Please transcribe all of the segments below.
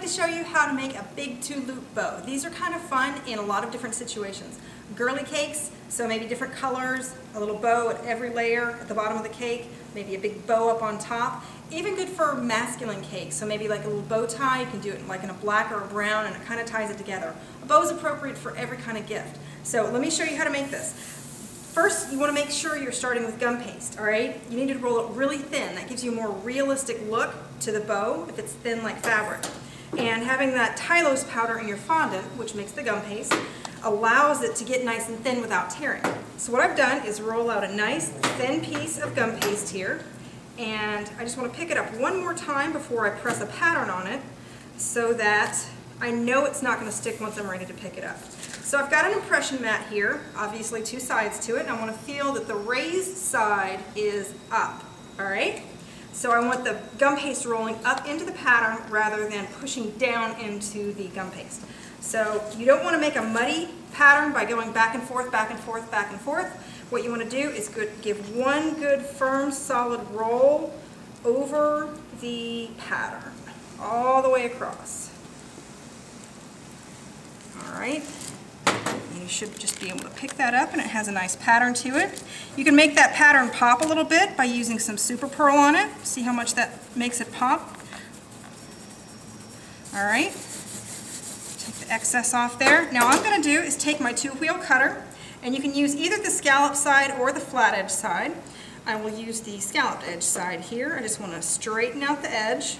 to show you how to make a big 2-loop bow. These are kind of fun in a lot of different situations. Girly cakes, so maybe different colors, a little bow at every layer at the bottom of the cake, maybe a big bow up on top. Even good for masculine cakes, so maybe like a little bow tie, you can do it like in a black or a brown and it kind of ties it together. A bow is appropriate for every kind of gift. So let me show you how to make this. First, you want to make sure you're starting with gum paste, all right? You need to roll it really thin. That gives you a more realistic look to the bow if it's thin like fabric. And having that Tylose powder in your fondant, which makes the gum paste, allows it to get nice and thin without tearing. So what I've done is roll out a nice thin piece of gum paste here, and I just want to pick it up one more time before I press a pattern on it so that I know it's not going to stick once I'm ready to pick it up. So I've got an impression mat here, obviously 2 sides to it, and I want to feel that the raised side is up, all right? So I want the gum paste rolling up into the pattern rather than pushing down into the gum paste. So you don't want to make a muddy pattern by going back and forth, back and forth, back and forth. What you want to do is give one good firm solid roll over the pattern all the way across. All right. You should just be able to pick that up, and it has a nice pattern to it. You can make that pattern pop a little bit by using some super pearl on it. See how much that makes it pop? All right. Take the excess off there. Now all I'm going to do is take my 2-wheel cutter, and you can use either the scallop side or the flat edge side. I will use the scalloped edge side here. I just want to straighten out the edge.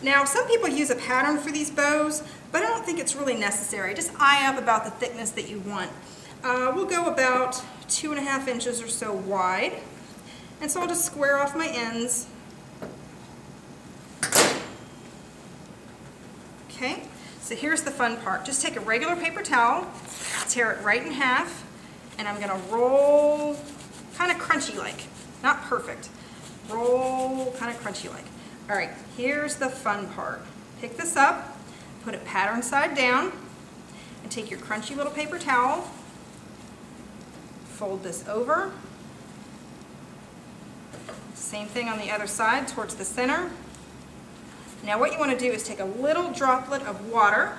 Now some people use a pattern for these bows, but I don't think it's really necessary. Just eye up about the thickness that you want. We'll go about 2.5 inches or so wide. And so I'll just square off my ends. Okay, so here's the fun part. Just take a regular paper towel, tear it right in half, and I'm gonna roll kind of crunchy like. Not perfect. Roll kind of crunchy like. All right, here's the fun part. Pick this up, put it pattern side down, and take your crunchy little paper towel, fold this over. Same thing on the other side towards the center. Now what you want to do is take a little droplet of water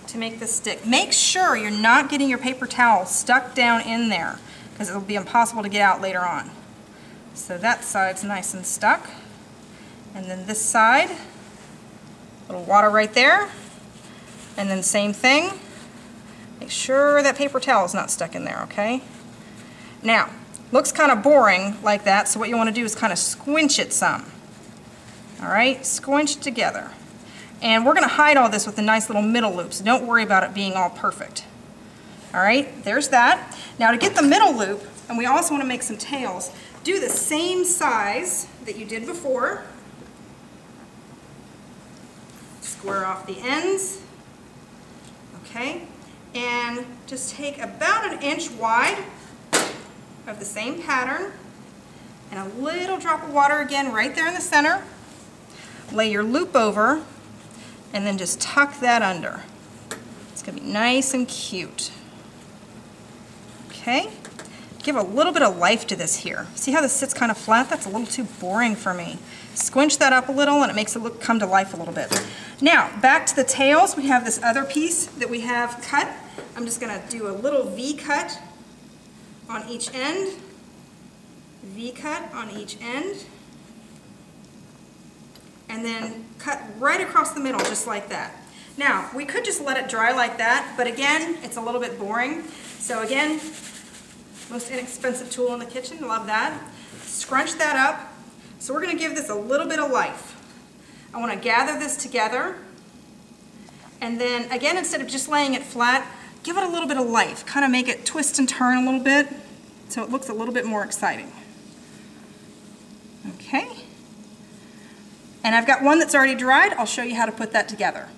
to make this stick. Make sure you're not getting your paper towel stuck down in there, because it'll be impossible to get out later on. So that side's nice and stuck. And then this side, a little water right there. And then same thing. Make sure that paper towel is not stuck in there, okay? Now, looks kind of boring like that, so what you want to do is kind of squinch it some. All right, squinch together. And we're going to hide all this with a nice little middle loop, so don't worry about it being all perfect. All right, there's that. Now to get the middle loop, and we also want to make some tails, do the same size that you did before. Square off the ends. Okay, and just take about 1 inch wide of the same pattern and a little drop of water again right there in the center. Lay your loop over and then just tuck that under. It's going to be nice and cute. Okay, give a little bit of life to this here. See how this sits kind of flat? That's a little too boring for me. Squinch that up a little and it makes it come to life a little bit. Now, back to the tails, we have this other piece that we have cut. I'm just going to do a little V-cut on each end. V-cut on each end. And then cut right across the middle, just like that. Now, we could just let it dry like that, but again, it's a little bit boring. So again, most inexpensive tool in the kitchen, love that. Scrunch that up. So we're going to give this a little bit of life. I want to gather this together, and then again, instead of just laying it flat, give it a little bit of life. Kind of make it twist and turn a little bit so it looks a little bit more exciting. Okay. And I've got one that's already dried. I'll show you how to put that together.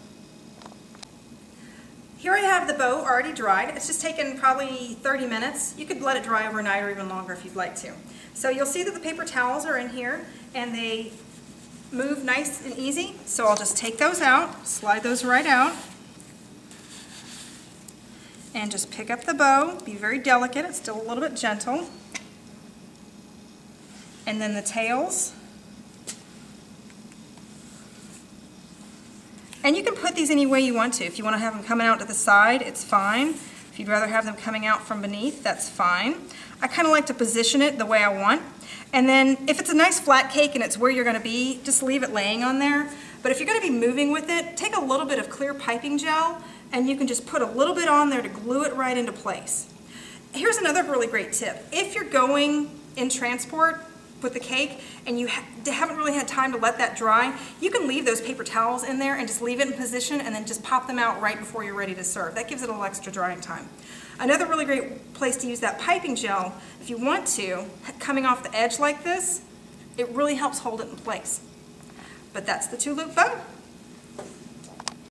Here I have the bow already dried. It's just taken probably 30 minutes. You could let it dry overnight or even longer if you'd like to. So you'll see that the paper towels are in here and they move nice and easy. So I'll just take those out, slide those right out, and just pick up the bow. Be very delicate. It's still a little bit gentle. And then the tails. And you can put these any way you want to. If you want to have them coming out to the side, it's fine. If you'd rather have them coming out from beneath, that's fine. I kind of like to position it the way I want. And then if it's a nice flat cake and it's where you're going to be, just leave it laying on there. But if you're going to be moving with it, take a little bit of clear piping gel and you can just put a little bit on there to glue it right into place. Here's another really great tip. If you're going in transport with the cake and you haven't really had time to let that dry, you can leave those paper towels in there and just leave it in position and then just pop them out right before you're ready to serve. That gives it a little extra drying time. Another really great place to use that piping gel, if you want to, coming off the edge like this, it really helps hold it in place. But that's the 2-loop bow.